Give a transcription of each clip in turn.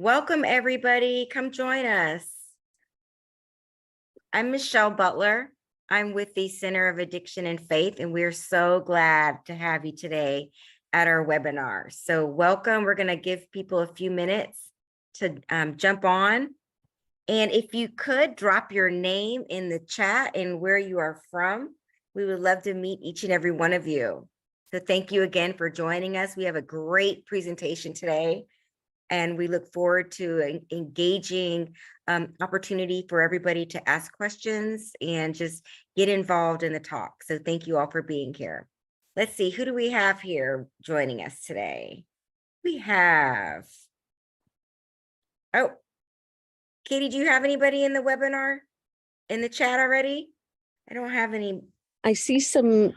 Welcome, everybody. Come join us. I'm Michelle Butler. I'm with the Center of Addiction and Faith, and we're so glad to have you today at our webinar. So welcome. We're going to give people a few minutes to jump on. And if you could drop your name in the chat and where you are from, we would love to meet each and every one of you. So thank you again for joining us. We have a great presentation today, and we look forward to an engaging opportunity for everybody to ask questions and just get involved in the talk. So thank you all for being here. Let's see, who do we have here joining us today? We have, oh, Katie, do you have anybody in the webinar, in the chat already? I don't have any. I see some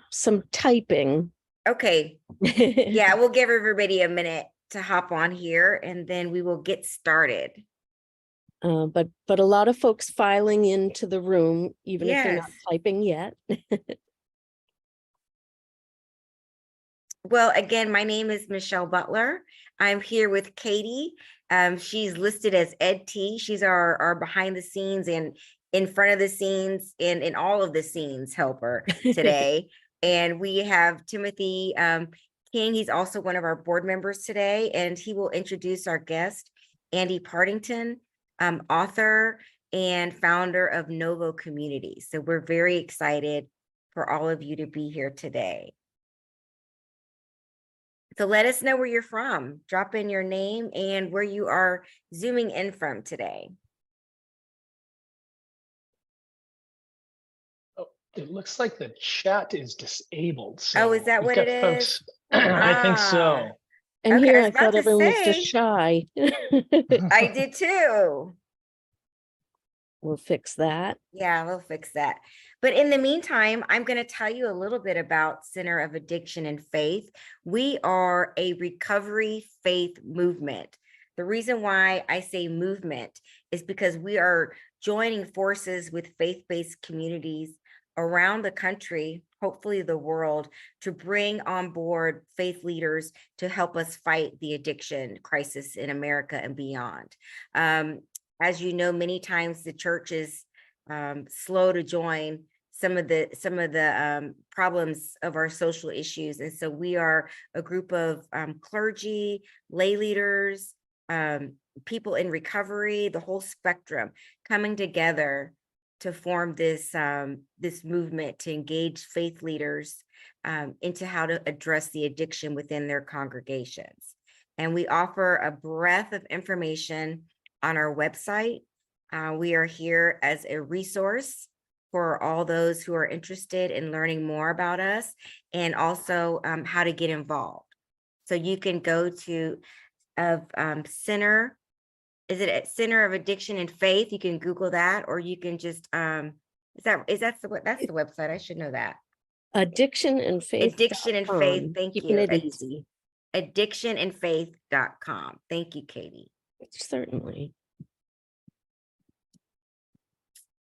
typing. Okay, yeah, we'll give everybody a minute to hop on here and then we will get started. But a lot of folks filing into the room, even if they're not typing yet. Well, again, my name is Michelle Butler. I'm here with Katie. She's listed as Ed T. She's our behind the scenes and in front of the scenes and in all of the scenes helper today. And we have Timothy King. He's also one of our board members today, and he will introduce our guest, Andy Partington, author and founder of Novo Community. So we're very excited for all of you to be here today. So let us know where you're from. Drop in your name and where you are zooming in from today. Oh, it looks like the chat is disabled. So oh, is that what it is? I think so. And Okay, here I I was about thought to everyone was say. just shy. I did too. We'll fix that. Yeah, we'll fix that. But in the meantime, I'm going to tell you a little bit about Center of Addiction and Faith. We are a recovery faith movement. The reason why I say movement is because we are joining forces with faith-based communities around the country, hopefully the world, to bring on board faith leaders to help us fight the addiction crisis in America and beyond. As you know, many times the church is slow to join some of the problems of our social issues. And so we are a group of clergy, lay leaders, people in recovery, the whole spectrum coming together to form this movement to engage faith leaders into how to address the addiction within their congregations. And we offer a breadth of information on our website. We are here as a resource for all those who are interested in learning more about us and also how to get involved. So you can go to Center, is it at Center of Addiction and Faith? You can Google that, or you can just, that's the website. I should know that. Addiction and Faith. Addiction and Faith. Thank you. Keeping it easy. Addictionandfaith.com. Thank you, Katie. Certainly.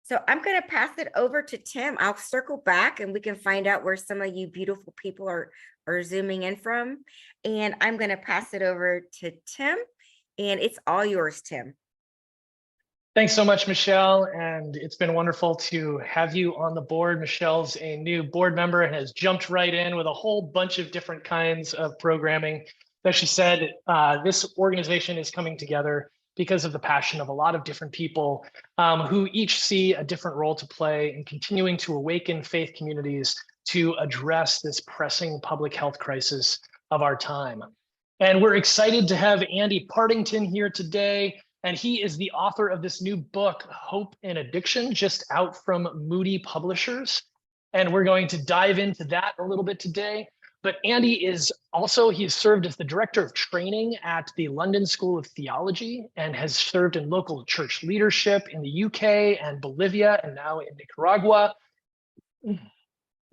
So I'm going to pass it over to Tim. I'll circle back and we can find out where some of you beautiful people are zooming in from. And I'm going to pass it over to Tim, and it's all yours, Tim. Thanks so much, Michelle. And it's been wonderful to have you on the board. Michelle's a new board member and has jumped right in with a whole bunch of different kinds of programming. As she said, this organization is coming together because of the passion of a lot of different people who each see a different role to play in continuing to awaken faith communities to address this pressing public health crisis of our time. And we're excited to have Andy Partington here today. And he is the author of this new book, Hope in Addiction, just out from Moody Publishers. And we're going to dive into that a little bit today. But Andy is also, he's served as the director of training at the London School of Theology and has served in local church leadership in the UK and Bolivia and now in Nicaragua.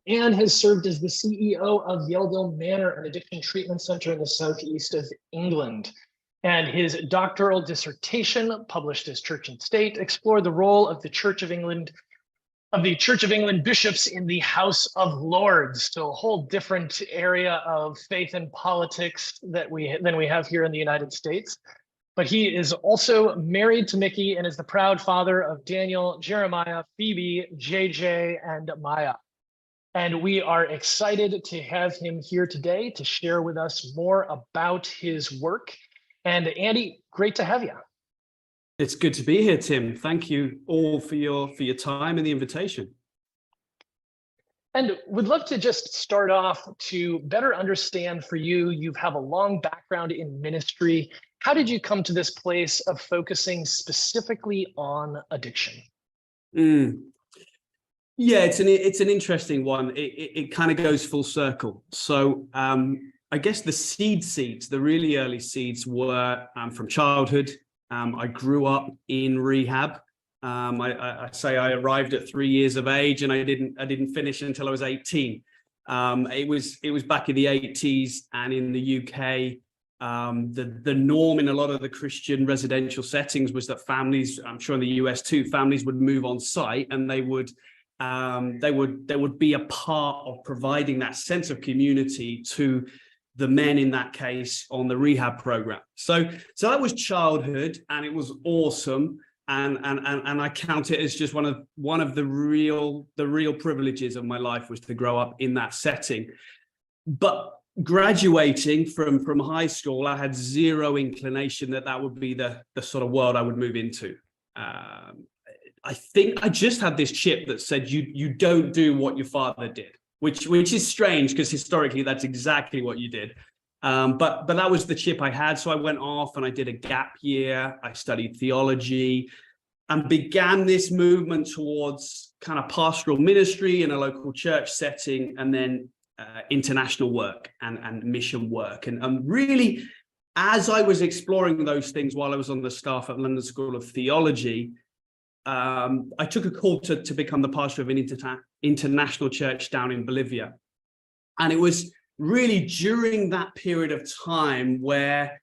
And has served as the CEO of Yeldon Manor, an addiction treatment center in the southeast of England. And his doctoral dissertation, published as Church and State, explored the role of the Church of England bishops in the House of Lords. So a whole different area of faith and politics than we have here in the United States. but he is also married to Mickey and is the proud father of Daniel, Jeremiah, Phoebe, JJ, and Maya. And we are excited to have him here today to share with us more about his work. And Andy, great to have you. It's good to be here, Tim. Thank you all for your time and the invitation. And would love to just start off to better understand for you. You have a long background in ministry. How did you come to this place of focusing specifically on addiction? Yeah, it's an interesting one. It kind of goes full circle. So I guess the seeds, the really early seeds were from childhood. I grew up in rehab. I say I arrived at 3 years of age, and I didn't finish until I was 18. It was back in the 80s, and in the UK, the norm in a lot of the Christian residential settings was that families, I'm sure in the US too, families would move on site, and they would be a part of providing that sense of community to the men in that case on the rehab program. So that was childhood, and it was awesome. And I count it as just one of the real privileges of my life was to grow up in that setting. But graduating from high school, I had zero inclination that would be the sort of world I would move into. I think I just had this chip that said you don't do what your father did, which is strange because historically that's exactly what you did. But that was the chip I had. So I went off and I did a gap year. I studied theology and began this movement towards kind of pastoral ministry in a local church setting, and then international work and mission work. And really, as I was exploring those things while I was on the staff at London School of Theology, I took a call to become the pastor of an international church down in Bolivia. And it was really during that period of time where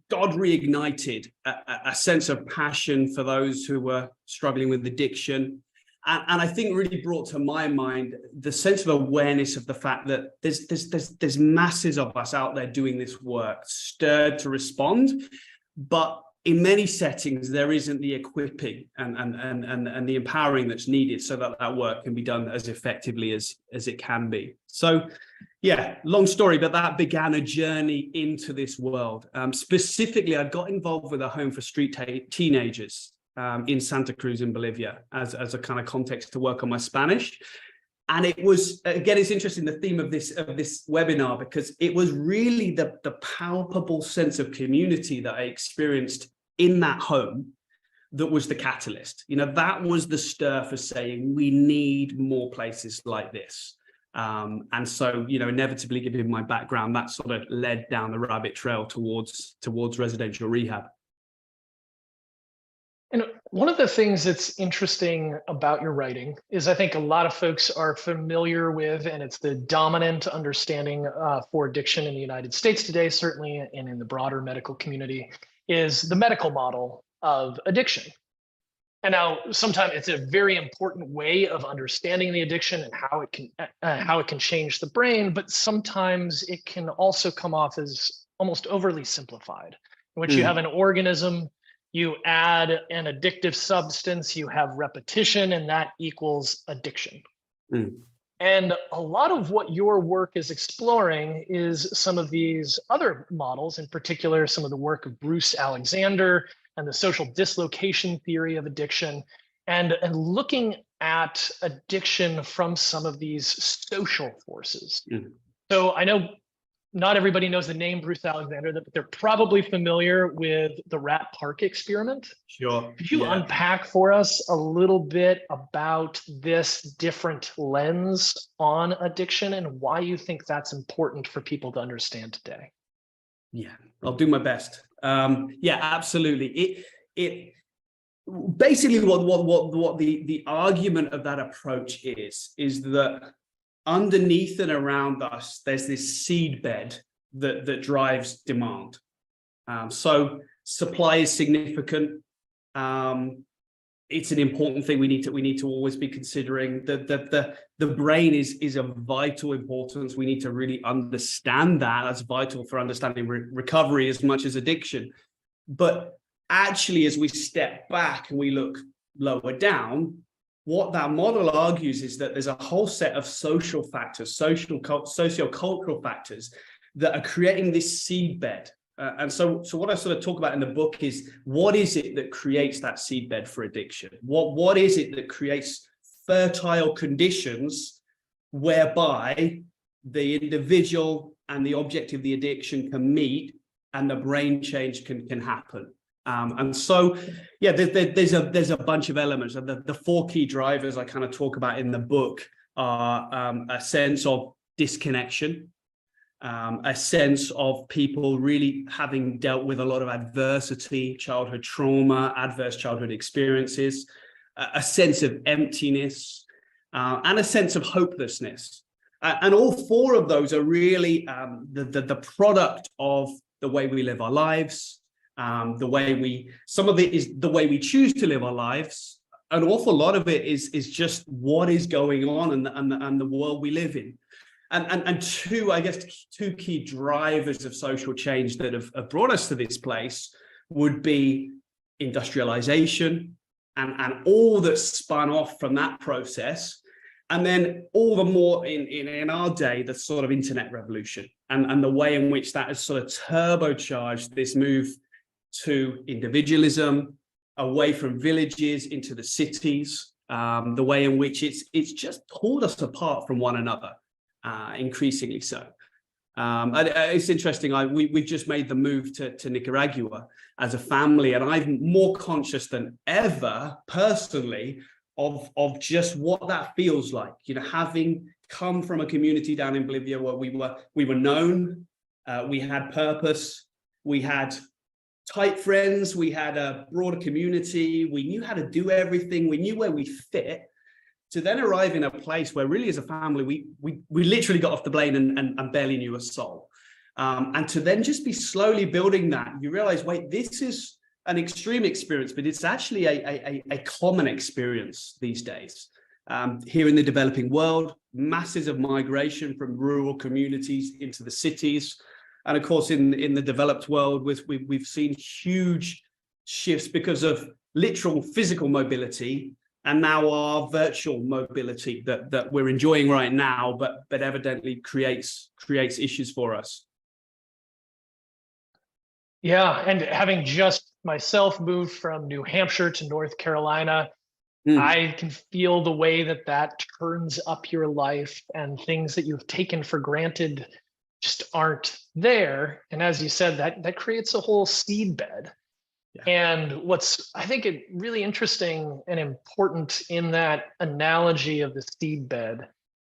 God reignited a sense of passion for those who were struggling with addiction. And I think really brought to my mind the sense of awareness of the fact that there's masses of us out there doing this work, stirred to respond, but in many settings, there isn't the equipping and the empowering that's needed so that work can be done as effectively as it can be. So, yeah, long story, but that began a journey into this world. Specifically, I got involved with a home for street teenagers in Santa Cruz in Bolivia as a kind of context to work on my Spanish. And it was, again, it's interesting, the theme of this webinar, because it was really the palpable sense of community that I experienced in that home that was the catalyst. You know, that was the stir for saying we need more places like this. And so, you know, inevitably, given my background, that sort of led down the rabbit trail towards residential rehab. And one of the things that's interesting about your writing is I think a lot of folks are familiar with, and it's the dominant understanding for addiction in the United States today, certainly, and in the broader medical community, is the medical model of addiction. And now sometimes it's a very important way of understanding the addiction and how it can change the brain, but sometimes it can also come off as almost overly simplified, in which you have an organism, you add an addictive substance, you have repetition, and that equals addiction. And a lot of what your work is exploring is some of these other models, in particular, some of the work of Bruce Alexander and the social dislocation theory of addiction, and looking at addiction from some of these social forces. So I know not everybody knows the name Bruce Alexander, but they're probably familiar with the rat park experiment. Sure. Could you unpack for us a little bit about this different lens on addiction and why you think that's important for people to understand today? Yeah, I'll do my best. Yeah, absolutely. It basically what the argument of that approach is that underneath and around us, there's this seed bed that drives demand. So supply is significant. It's an important thing we need to always be considering. The brain is of vital importance. We need to really understand that. That's vital for understanding recovery as much as addiction. But actually, as we step back and we look lower down, what that model argues is that there's a whole set of social factors, socio-cultural factors that are creating this seedbed. And so what I sort of talk about in the book is, what is it that creates that seedbed for addiction? What is it that creates fertile conditions whereby the individual and the object of the addiction can meet and the brain change can happen? And so, yeah, there's a bunch of elements. And the four key drivers I kind of talk about in the book are a sense of disconnection, a sense of people really having dealt with a lot of adversity, childhood trauma, adverse childhood experiences, a sense of emptiness, and a sense of hopelessness. And all four of those are really the product of the way we live our lives, some of it is the way we choose to live our lives. An awful lot of it is just what is going on and the world we live in. And two key drivers of social change that have brought us to this place would be industrialization and all that spun off from that process. And then all the more in our day, the sort of internet revolution and the way in which that has sort of turbocharged this move to individualism, away from villages into the cities, the way in which it's just pulled us apart from one another, increasingly so. It's interesting, we've just made the move to Nicaragua as a family, and I'm more conscious than ever personally of just what that feels like, having come from a community down in Bolivia where we were known, we had purpose, we had tight friends, we had a broader community, we knew how to do everything, we knew where we fit, to then arrive in a place where really as a family, we literally got off the plane and barely knew a soul. And to then just be slowly building that, you realize, wait, this is an extreme experience, but it's actually a common experience these days. Here in the developing world, masses of migration from rural communities into the cities. And of course, in the developed world, we've seen huge shifts because of literal physical mobility and now our virtual mobility that we're enjoying right now, but evidently creates issues for us. Yeah, and having just myself moved from New Hampshire to North Carolina, I can feel the way that turns up your life, and things that you've taken for granted just aren't there. And as you said, that creates a whole seed bed. Yeah. And what's, I think, really interesting and important in that analogy of the seed bed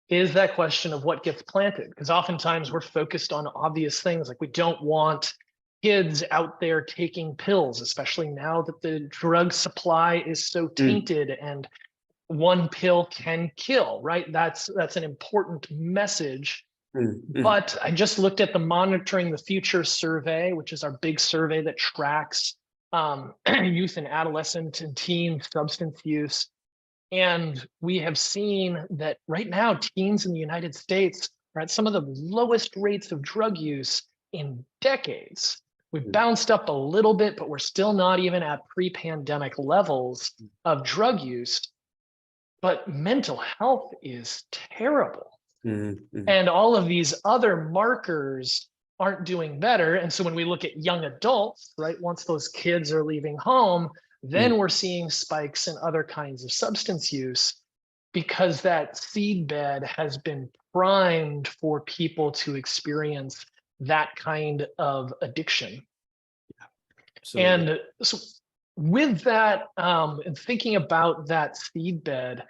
is that question of what gets planted. Because oftentimes we're focused on obvious things, like we don't want kids out there taking pills, especially now that the drug supply is so tainted and one pill can kill, right? That's an important message. But I just looked at the Monitoring the Future survey, which is our big survey that tracks youth and adolescent and teen substance use. And we have seen that right now, teens in the United States are at some of the lowest rates of drug use in decades. We've bounced up a little bit, but we're still not even at pre-pandemic levels of drug use. But mental health is terrible. And all of these other markers aren't doing better. And so when we look at young adults, right, once those kids are leaving home, then we're seeing spikes in other kinds of substance use, because that seed bed has been primed for people to experience that kind of addiction. Yeah, and so with that, and thinking about that seed bed,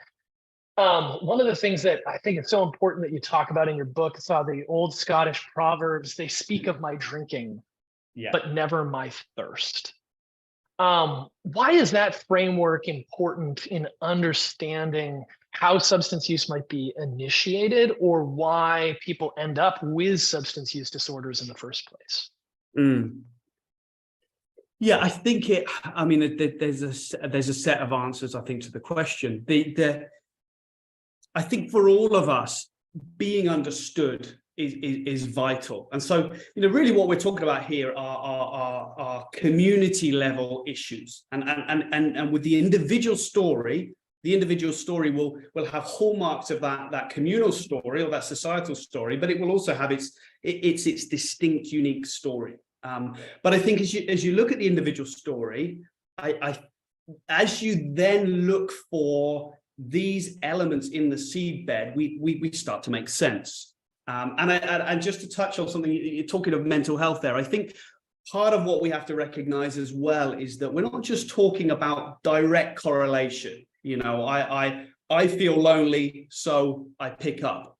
one of the things that I think is so important that you talk about in your book is how the old Scottish proverbs, they speak of my drinking, but never my thirst. Why is that framework important in understanding how substance use might be initiated, or why people end up with substance use disorders in the first place? Yeah, I think there's a set of answers, I think, to the question. I think for all of us, being understood is vital. And so, really what we're talking about here are community level issues. And with the individual story will have hallmarks of that communal story or that societal story, but it will also have its distinct, unique story. But I think as you look at the individual story, as you then look for these elements in the seedbed, we start to make sense. And just to touch on something, you're talking of mental health there, I think part of what we have to recognize as well is that we're not just talking about direct correlation. I feel lonely, so I pick up.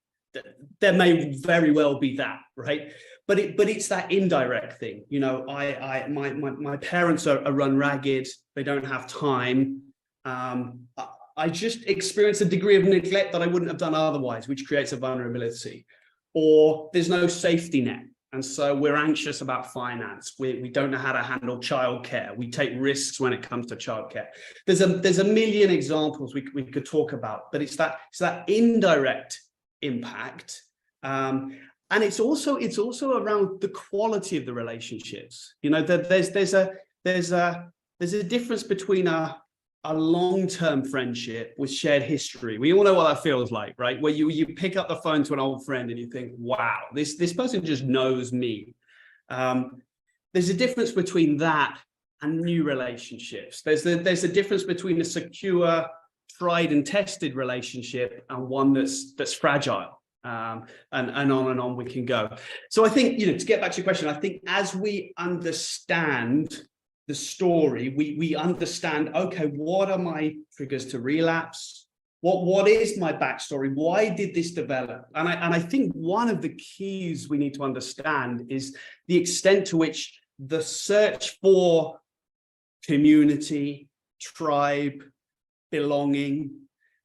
There may very well be that, right? But it's that indirect thing. My parents are run ragged. They don't have time. I just experience a degree of neglect that I wouldn't have done otherwise, which creates a vulnerability. Or there's no safety net. And so we're anxious about finance. We don't know how to handle childcare. We take risks when it comes to childcare. There's a million examples we could talk about, but it's that indirect impact. And it's also around the quality of the relationships. There's a difference between a long-term friendship with shared history. We all know what that feels like, right? Where you pick up the phone to an old friend and you think, wow, this person just knows me. There's a difference between that and new relationships. There's a difference between a secure, tried and tested relationship and one that's fragile. And on we can go. So I think, to get back to your question, I think as we understand the story, we understand, okay, what are my triggers to relapse? What is my backstory? Why did this develop? And I think one of the keys we need to understand is the extent to which the search for community, tribe, belonging,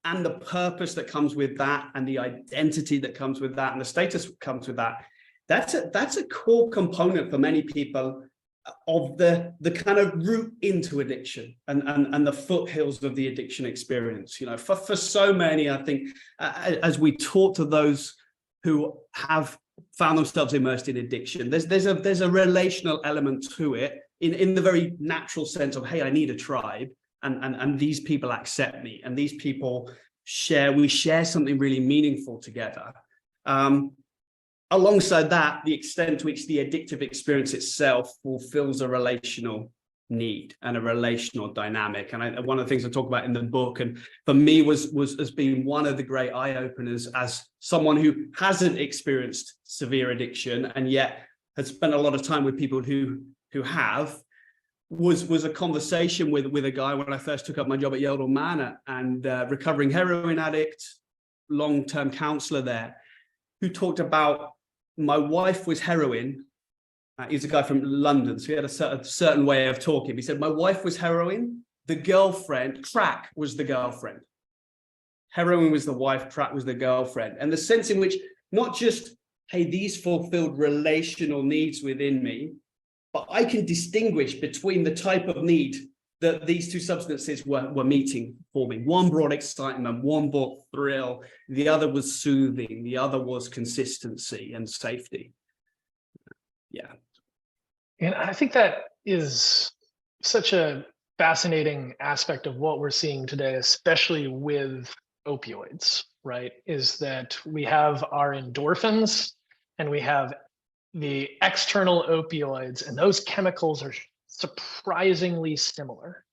and the purpose that comes with that, and the identity that comes with that, and the status that comes with that, that's a core component for many people of the kind of route into addiction and the foothills of the addiction experience. For so many, I think, as we talk to those who have found themselves immersed in addiction, there's a relational element to it in the very natural sense of, hey, I need a tribe, and these people accept me, and these people we share something really meaningful together. Alongside that, the extent to which the addictive experience itself fulfills a relational need and a relational dynamic. And one of the things I talk about in the book, and for me has been one of the great eye-openers as someone who hasn't experienced severe addiction and yet has spent a lot of time with people who have, was a conversation with a guy when I first took up my job at Yeldon Manor, and recovering heroin addict, long-term counselor there, who talked about, my wife was heroin. He's a guy from London, so he had a certain way of talking. He said, my wife was heroin, the girlfriend, crack was the girlfriend. Heroin was the wife, crack was the girlfriend. And the sense in which not just, hey, these fulfilled relational needs within me, but I can distinguish between the type of need that these two substances were meeting for me. One brought excitement, one brought thrill, the other was soothing, the other was consistency and safety. Yeah. And I think that is such a fascinating aspect of what we're seeing today, especially with opioids, right? Is that we have our endorphins and we have the external opioids, and those chemicals are surprisingly similar.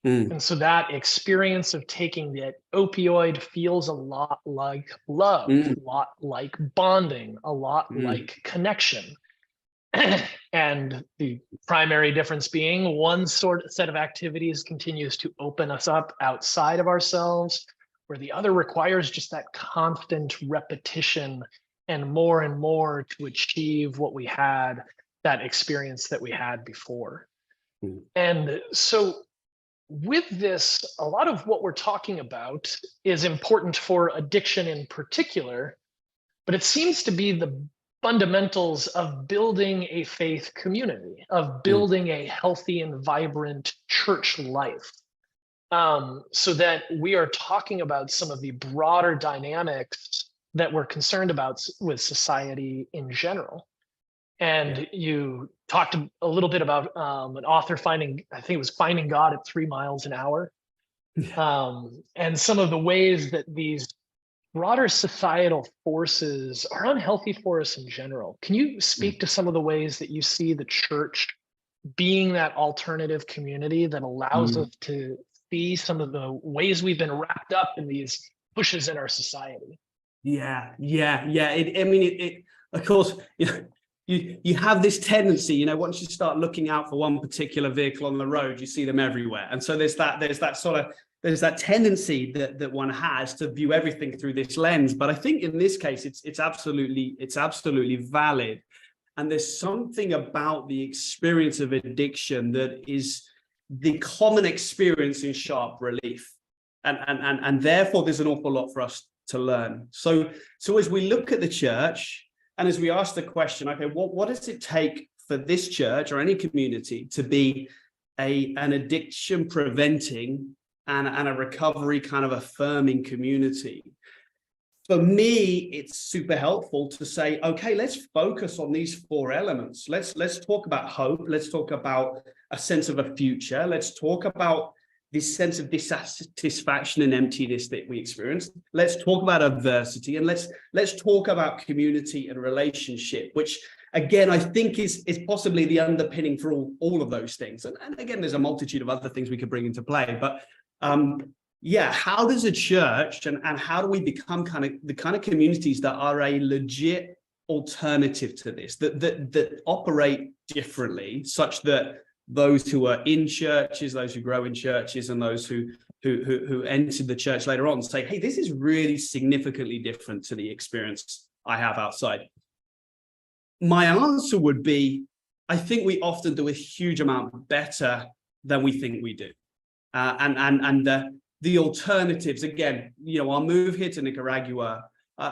And so that experience of taking the opioid feels a lot like love, a lot like bonding, a lot like connection. And the primary difference being one set of activities continues to open us up outside of ourselves, where the other requires just that constant repetition and more to achieve what we had, that experience that we had before. And so with this, a lot of what we're talking about is important for addiction in particular, but it seems to be the fundamentals of building a faith community, of building a healthy and vibrant church life. So that we are talking about some of the broader dynamics that we're concerned about with society in general. And you talked a little bit about an author finding, I think it was Finding God at 3 miles an hour. And some of the ways that these broader societal forces are unhealthy for us in general. Can you speak to some of the ways that you see the church being that alternative community that allows us to see some of the ways we've been wrapped up in these pushes in our society? Yeah. Of course, you have this tendency, once you start looking out for one particular vehicle on the road, you see them everywhere. And so there's that tendency that one has to view everything through this lens. But I think in this case, it's absolutely valid. And there's something about the experience of addiction that is the common experience in sharp relief. And therefore there's an awful lot for us to learn. So as we look at the church, and as we ask the question, okay, what does it take for this church or any community to be an addiction preventing and a recovery kind of affirming community? For me, it's super helpful to say, okay, let's focus on these 4 elements. Let's talk about hope. Let's talk about a sense of a future. Let's talk about this sense of dissatisfaction and emptiness that we experience. Let's talk about adversity, and let's talk about community and relationship, which again, I think is possibly the underpinning for all of those things. And again, there's a multitude of other things we could bring into play, but how does a church and how do we become the kind of communities that are a legit alternative to this, that operate differently, such that those who are in churches, those who grow in churches, and those who entered the church later on say, hey, this is really significantly different to the experience I have outside? My answer would be, I think we often do a huge amount better than we think we do. The alternatives, again, our move here to Nicaragua,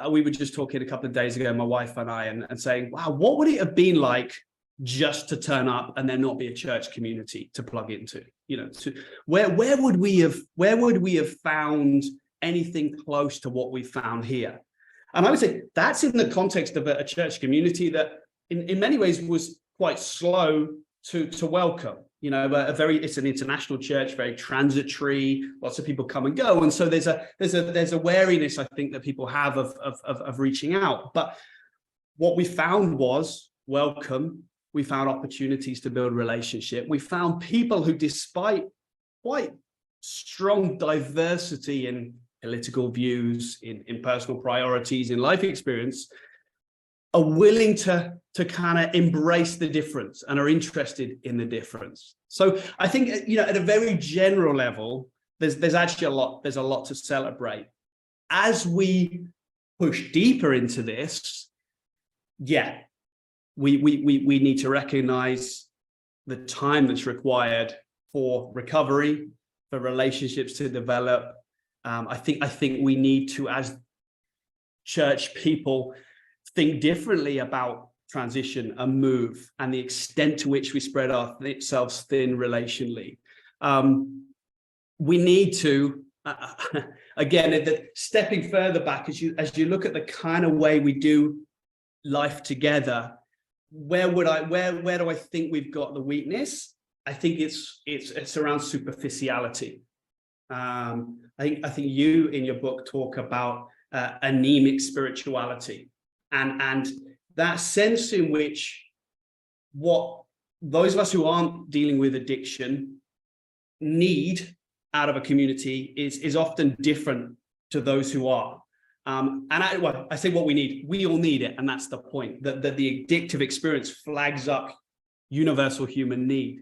we were just talking a couple of days ago, my wife and I, and saying, wow, what would it have been like just to turn up and there not be a church community to plug into? Where would we have found anything close to what we found here? And I would say that's in the context of a church community that in many ways was quite slow to welcome. It's an international church, very transitory, lots of people come and go. And so there's a wariness, I think, that people have of reaching out. But what we found was welcome. We found opportunities to build relationship. We found people who, despite quite strong diversity in political views, in personal priorities, in life experience, are willing to kind of embrace the difference and are interested in the difference. So I think, at a very general level, there's actually a lot to celebrate. As we push deeper into this, we need to recognize the time that's required for recovery, for relationships to develop. I think we need to, as church people, think differently about transition and move and the extent to which we spread ourselves thin relationally. We need to, again, stepping further back, as you look at the kind of way we do life together, where do I think we've got the weakness? I think it's around superficiality. I think you in your book talk about anemic spirituality, and that sense in which what those of us who aren't dealing with addiction need out of a community is often different to those who are. I say what we all need it, and that's the point, that the addictive experience flags up universal human need.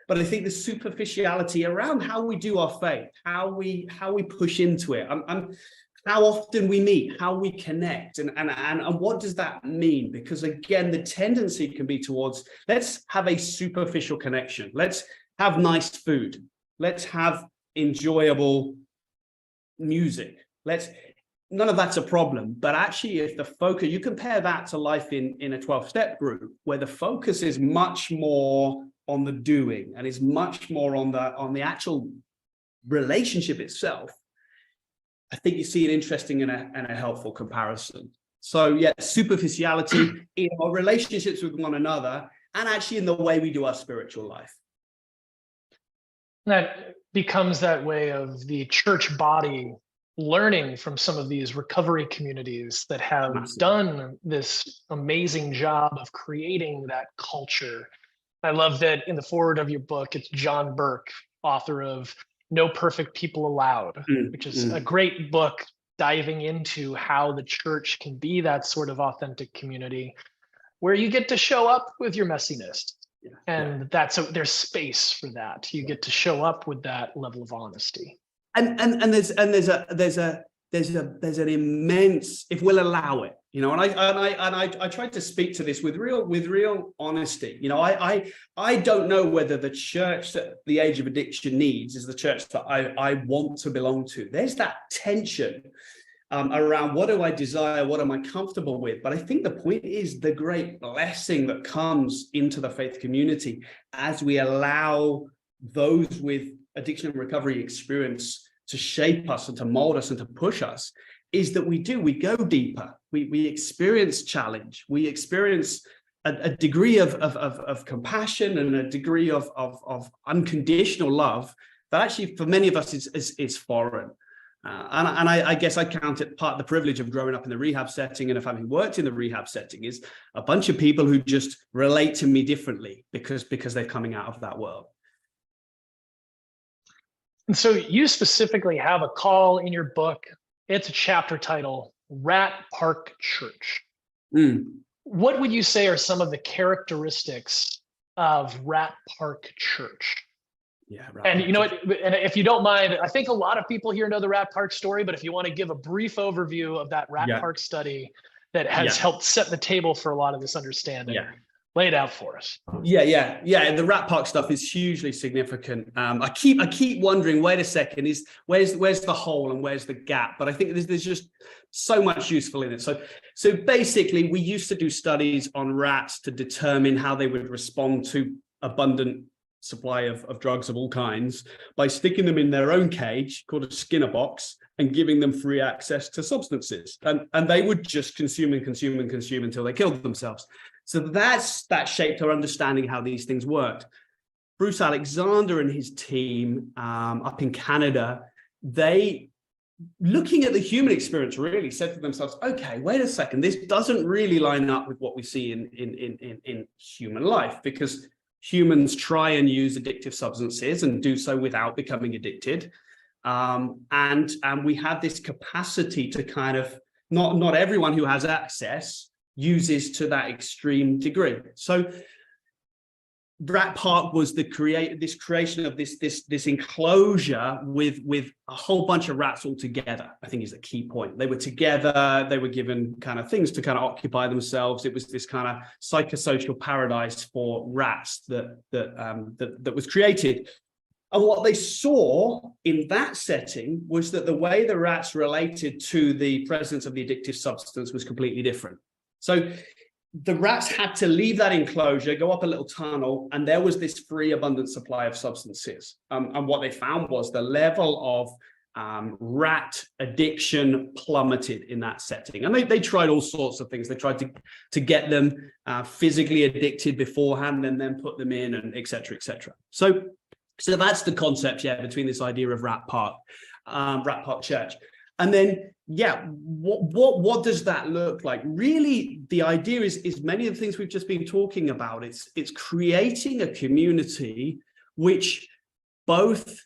But I think the superficiality around how we do our faith, how we push into it, how often we meet, how we connect, and what does that mean? Because again, the tendency can be towards, let's have a superficial connection, let's have nice food, let's have enjoyable music, none of that's a problem. But actually, if the focus, you compare that to life in a 12-step group, where the focus is much more on the doing and is much more on the actual relationship itself, I think you see an interesting and a helpful comparison. So yeah, superficiality in our relationships with one another, and actually in the way we do our spiritual life. That becomes that way of the church body learning from some of these recovery communities that have Massively. done this amazing job of creating that culture. I love that in the foreword of your book, it's John Burke, author of No Perfect People Allowed, which is a great book diving into how the church can be that sort of authentic community where you get to show up with your messiness. And there's space for that. You get to show up with that level of honesty. And there's an immense, if we'll allow it, you know, and I tried to speak to this with real honesty. You know, I don't know whether the church that the age of addiction needs is the church that I want to belong to. There's that tension around what do I desire, what am I comfortable with? But I think the point is the great blessing that comes into the faith community as we allow those with addiction and recovery experience to shape us and to mold us and to push us is that we go deeper. We experience challenge. We experience a degree of compassion and a degree of unconditional love that actually for many of us is foreign. And I guess I count it part of the privilege of growing up in the rehab setting and of having worked in the rehab setting is a bunch of people who just relate to me differently because they're coming out of that world. And so you specifically have a call in your book. It's a chapter title, Rat Park Church. What would you say are some of the characteristics of Rat Park Church? Yeah, and you know what, and if you don't mind, I think a lot of people here know the Rat Park story, but if you want to give a brief overview of that Rat Park study that has helped set the table for a lot of this understanding, lay it out for us. Yeah. The Rat Park stuff is hugely significant. I keep wondering, wait a second, where's the hole and where's the gap? But I think there's just so much useful in it. So basically, we used to do studies on rats to determine how they would respond to abundant supply of drugs of all kinds by sticking them in their own cage called a Skinner box and giving them free access to substances. And they would just consume until they killed themselves. So that shaped our understanding how these things worked. Bruce Alexander and his team up in Canada, they, looking at the human experience, really said to themselves, okay, wait a second, this doesn't really line up with what we see in human life, because humans try and use addictive substances and do so without becoming addicted. And we have this capacity to kind of, not everyone who has access uses to that extreme degree. So Rat Park was this creation of this enclosure with a whole bunch of rats all together, I think is the key point. They were together, they were given kind of things to kind of occupy themselves. It was this kind of psychosocial paradise for rats that was created. And what they saw in that setting was that the way the rats related to the presence of the addictive substance was completely different. So the rats had to leave that enclosure, go up a little tunnel, and there was this free, abundant supply of substances. And what they found was the level of rat addiction plummeted in that setting. And they tried all sorts of things. They tried to get them physically addicted beforehand and then put them in, and et cetera, et cetera. So that's the concept, between this idea of Rat Park Church. And then, what does that look like? Really, the idea is many of the things we've just been talking about. It's creating a community which both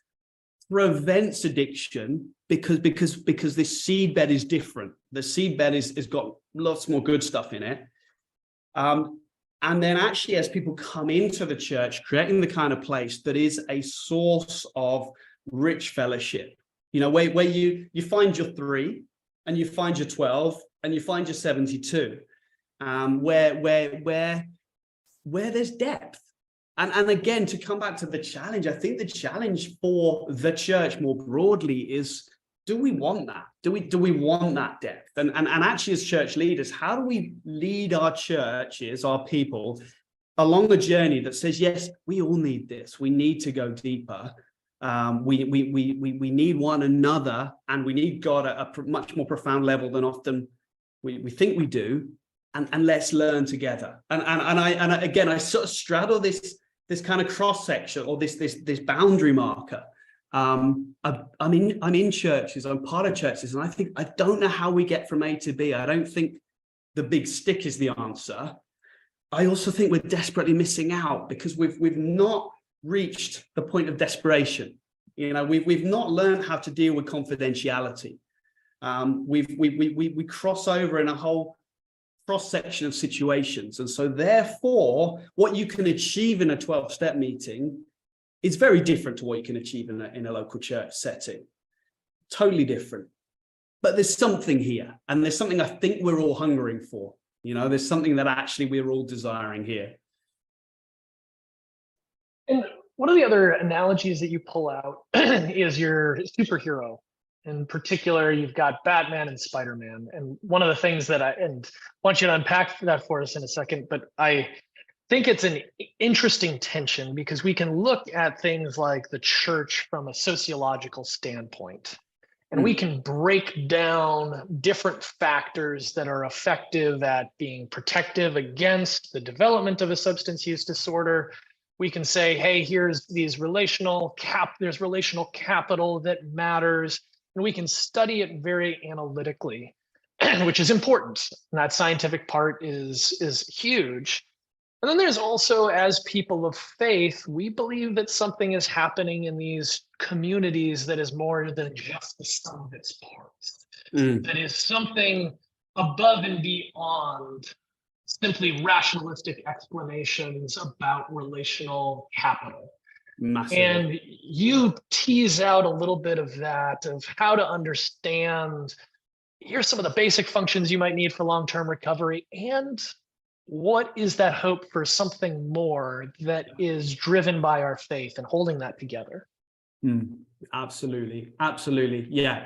prevents addiction because this seed bed is different. The seed bed is got lots more good stuff in it. And then actually, as people come into the church, creating the kind of place that is a source of rich fellowship. You know, where you find your 3 and you find your 12 and you find your 72, where there's depth. And again, to come back to the challenge, I think the challenge for the church more broadly is, do we want that? Do we want that depth? And actually, as church leaders, how do we lead our churches, our people, along a journey that says, yes, we all need this. We need to go deeper. We need one another, and we need God at a much more profound level than often we think we do. And let's learn together. And I sort of straddle this kind of cross section, or this boundary marker. I'm in churches, I'm part of churches, and I don't know how we get from A to B. I don't think the big stick is the answer. I also think we're desperately missing out because we've not reached the point of desperation. We've not learned how to deal with confidentiality. We cross over in a whole cross section of situations, and so therefore, what you can achieve in a 12-step meeting is very different to what you can achieve in a local church setting. Totally different. But there's something here, and there's something I think we're all hungering for. There's something that actually we're all desiring here. And one of the other analogies that you pull out is your superhero. In particular, you've got Batman and Spider-Man. And one of the things that I want you to unpack that for us in a second, but I think it's an interesting tension because we can look at things like the church from a sociological standpoint. And we can break down different factors that are effective at being protective against the development of a substance use disorder. We can say, hey, here's these there's relational capital that matters. And we can study it very analytically, which is important. And that scientific part is huge. And then there's also, as people of faith, we believe that something is happening in these communities that is more than just the sum of its parts. That is something above and beyond simply rationalistic explanations about relational capital. Massively. And you tease out a little bit of that, of how to understand, here's some of the basic functions you might need for long-term recovery, and what is that hope for something more that is driven by our faith and holding that together? Absolutely. Yeah.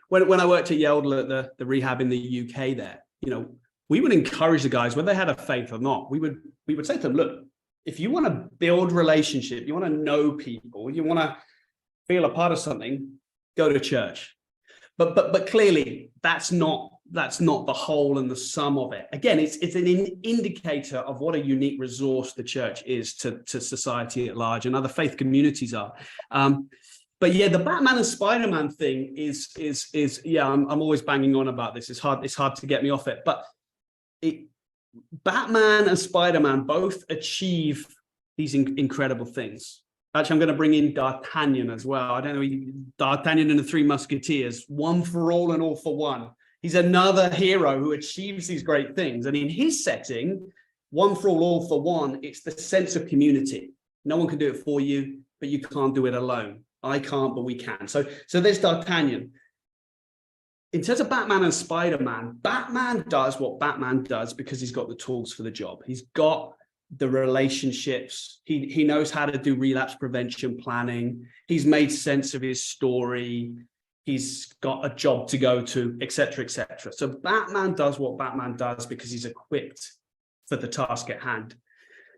When I worked at Yale at the rehab in the UK there, we would encourage the guys, whether they had a faith or not, we would say to them, look, if you want to build relationship, you want to know people, you want to feel a part of something, go to church. But clearly that's not the whole and the sum of it. Again, it's an indicator of what a unique resource the church is to society at large, and other faith communities are. But yeah, the Batman and Spider-Man thing is I'm always banging on about this. It's hard to get me off it. But Batman and Spider-Man both achieve these incredible things. Actually, I'm going to bring in D'Artagnan as well. I don't know, D'Artagnan and the Three Musketeers, one for all and all for one. He's another hero who achieves these great things. And in his setting, one for all for one, it's the sense of community. No one can do it for you, but you can't do it alone. I can't, but we can. So there's D'Artagnan. In terms of Batman and Spider-Man, Batman does what Batman does because he's got the tools for the job. He's got the relationships. He knows how to do relapse prevention planning. He's made sense of his story. He's got a job to go to, et cetera, et cetera. So Batman does what Batman does because he's equipped for the task at hand.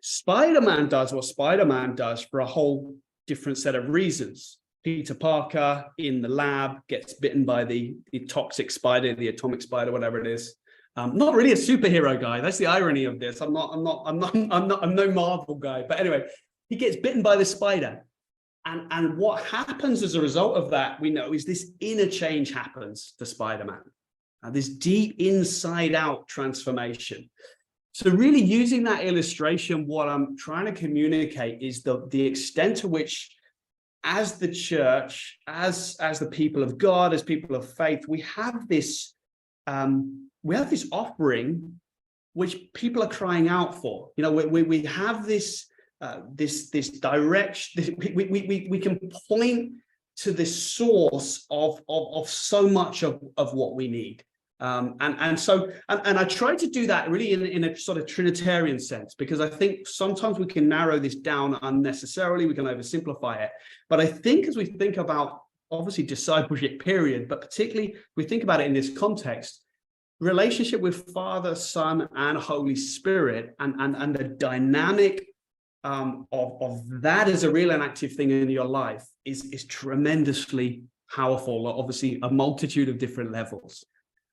Spider-Man does what Spider-Man does for a whole different set of reasons. Peter Parker in the lab gets bitten by the toxic spider, the atomic spider, whatever it is. Not really a superhero guy. That's the irony of this. I'm no Marvel guy. But anyway, he gets bitten by the spider. And what happens as a result of that, we know, is this inner change happens to Spider-Man. This deep inside out transformation. So really using that illustration, what I'm trying to communicate is the extent to which, as the church, as the people of God, as people of faith, we have this offering which people are crying out for. We have this direction. We can point to this source of so much of what we need. And I try to do that really in a sort of Trinitarian sense, because I think sometimes we can narrow this down unnecessarily, we can oversimplify it. But I think as we think about, obviously, discipleship period, but particularly we think about it in this context, relationship with Father, Son, and Holy Spirit, and the dynamic of that as a real and active thing in your life is tremendously powerful. Obviously, a multitude of different levels.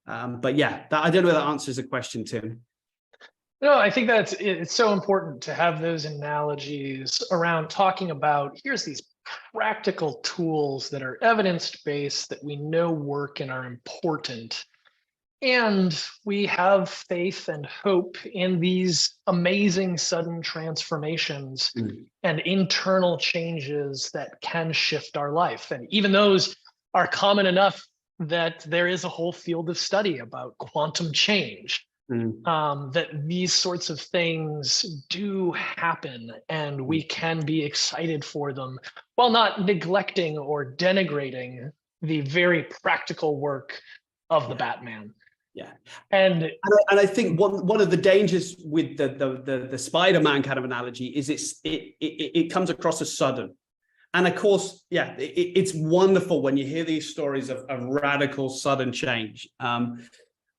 But yeah, I don't know if that answers the question, Tim. No, I think it's so important to have those analogies around talking about, here's these practical tools that are evidence-based, that we know work and are important. And we have faith and hope in these amazing sudden transformations and internal changes that can shift our life. And even those are common enough that there is a whole field of study about quantum change. That these sorts of things do happen, and we can be excited for them while not neglecting or denigrating the very practical work of the Batman. Yeah, and I think one of the dangers with the Spider-Man kind of analogy is it comes across as sudden. And of course, yeah, it's wonderful when you hear these stories of radical sudden change.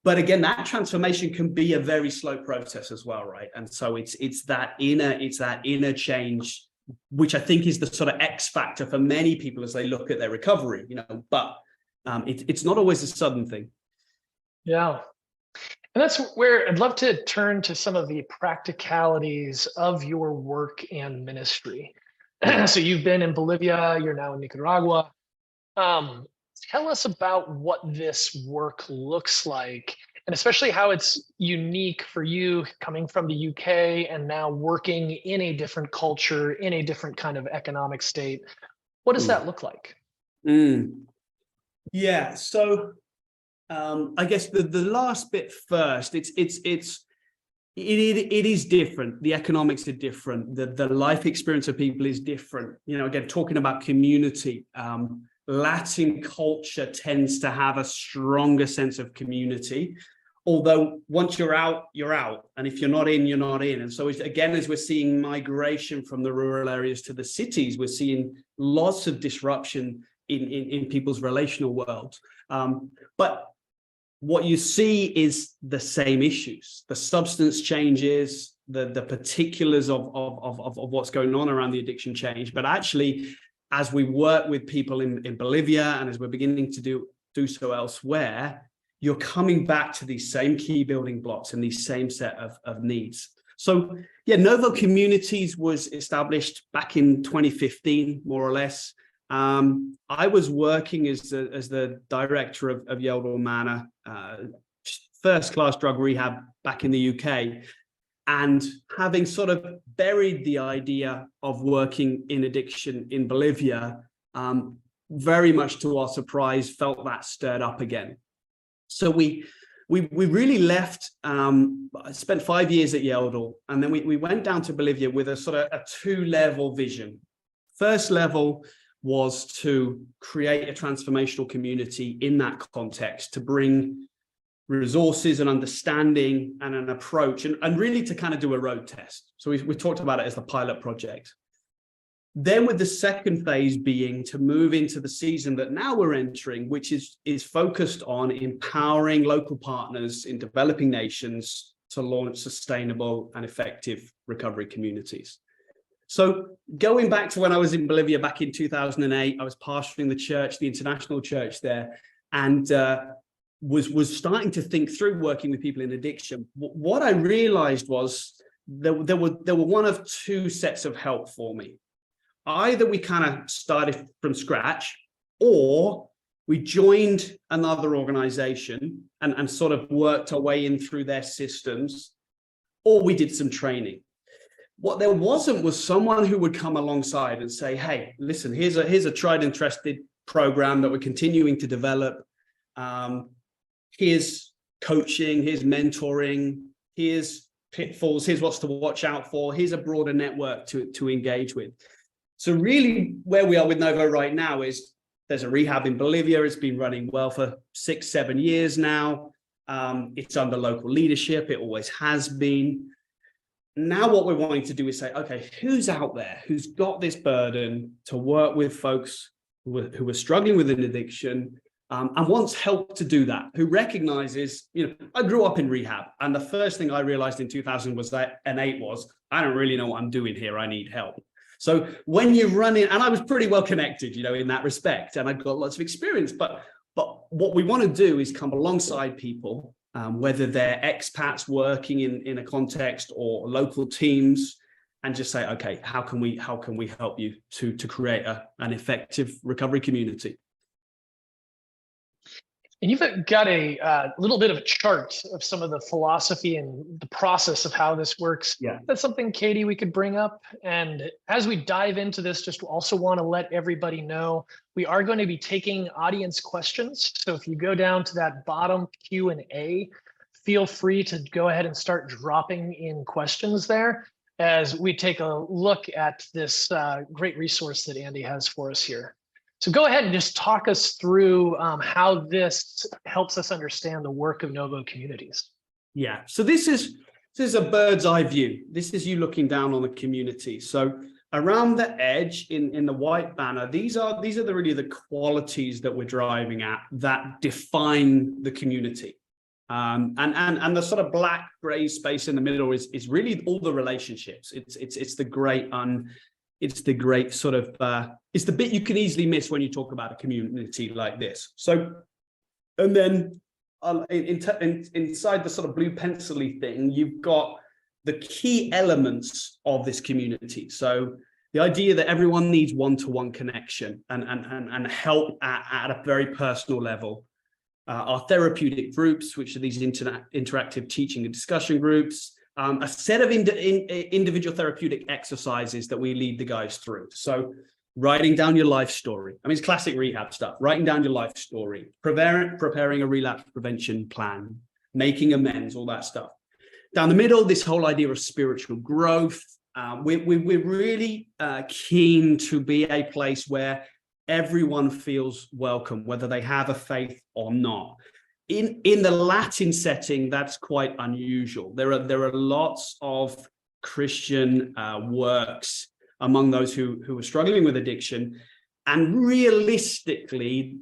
But again, that transformation can be a very slow process as well, right? And so it's that inner change, which I think is the sort of X factor for many people as they look at their recovery, but it's not always a sudden thing. Yeah. And that's where I'd love to turn to some of the practicalities of your work and ministry. So you've been in Bolivia, you're now in Nicaragua. Tell us about what this work looks like, and especially how it's unique for you coming from the UK and now working in a different culture, in a different kind of economic state. What does that look like? Yeah, so I guess the last bit first, it is different. The economics are different. The life experience of people is different. Again, talking about community, Latin culture tends to have a stronger sense of community, although once you're out, you're out. And if you're not in, you're not in. And so again, as we're seeing migration from the rural areas to the cities, we're seeing lots of disruption in people's relational worlds. But what you see is the same issues, the substance changes, the particulars of what's going on around the addiction change. But actually, as we work with people in Bolivia and as we're beginning to do so elsewhere, you're coming back to these same key building blocks and these same set of needs. So yeah, Novo Communities was established back in 2015, more or less. I was working as the director of Yeldor Manor, first-class drug rehab back in the UK. And having sort of buried the idea of working in addiction in Bolivia, very much to our surprise, felt that stirred up again. So we really left. I spent 5 years at Yeldor, and then we went down to Bolivia with a sort of a two-level vision. First level was to create a transformational community in that context, to bring resources and understanding and an approach, and really to kind of do a road test. So we talked about it as the pilot project. Then with the second phase being to move into the season that now we're entering, which is focused on empowering local partners in developing nations to launch sustainable and effective recovery communities. So going back to when I was in Bolivia back in 2008, I was pastoring the church, the international church there, and was starting to think through working with people in addiction. What I realized was there were one of two sets of help for me. Either we kind of started from scratch, or we joined another organization and sort of worked our way in through their systems, or we did some training. What there wasn't was someone who would come alongside and say, hey, listen, here's a tried and trusted program that we're continuing to develop. Here's coaching, here's mentoring, here's pitfalls, here's what's to watch out for, here's a broader network to engage with. So really where we are with Novo right now is there's a rehab in Bolivia. It's been running well for 6-7 years now. It's under local leadership. It always has been. Now what we're wanting to do is say, okay, who's out there who's got this burden to work with folks who are struggling with an addiction, and wants help to do that, who recognizes, I grew up in rehab, and the first thing I realized in 2008 was, I don't really know what I'm doing here. I need help. So when you're running, and I was pretty well connected, in that respect, and I've got lots of experience, but what we want to do is come alongside people, whether they're expats working in a context or local teams, and just say, okay, how can we help you to create an effective recovery community? And you've got a little bit of a chart of some of the philosophy and the process of how this works. Yeah. That's something, Katie, we could bring up. And as we dive into this, just also want to let everybody know, we are going to be taking audience questions. So if you go down to that bottom Q&A, feel free to go ahead and start dropping in questions there as we take a look at this great resource that Andy has for us here. So go ahead and just talk us through how this helps us understand the work of Novo Communities. Yeah, so this is a bird's eye view. This is you looking down on the community. So around the edge in the white banner, these are really the qualities that we're driving at that define the community. And the sort of black gray space in the middle is really all the relationships. It's the great sort of it's the bit you can easily miss when you talk about a community like this. So, and then inside the sort of blue pencil-y thing, you've got the key elements of this community. So the idea that everyone needs one-to-one connection and help at a very personal level. Our therapeutic groups, which are these interactive teaching and discussion groups, a set of individual therapeutic exercises that we lead the guys through. So writing down your life story. I mean, it's classic rehab stuff. Writing down your life story, preparing a relapse prevention plan, making amends, all that stuff. Down the middle, this whole idea of spiritual growth. We're really keen to be a place where everyone feels welcome, whether they have a faith or not. In the Latin setting, that's quite unusual. There are lots of Christian works among those who are struggling with addiction, and realistically,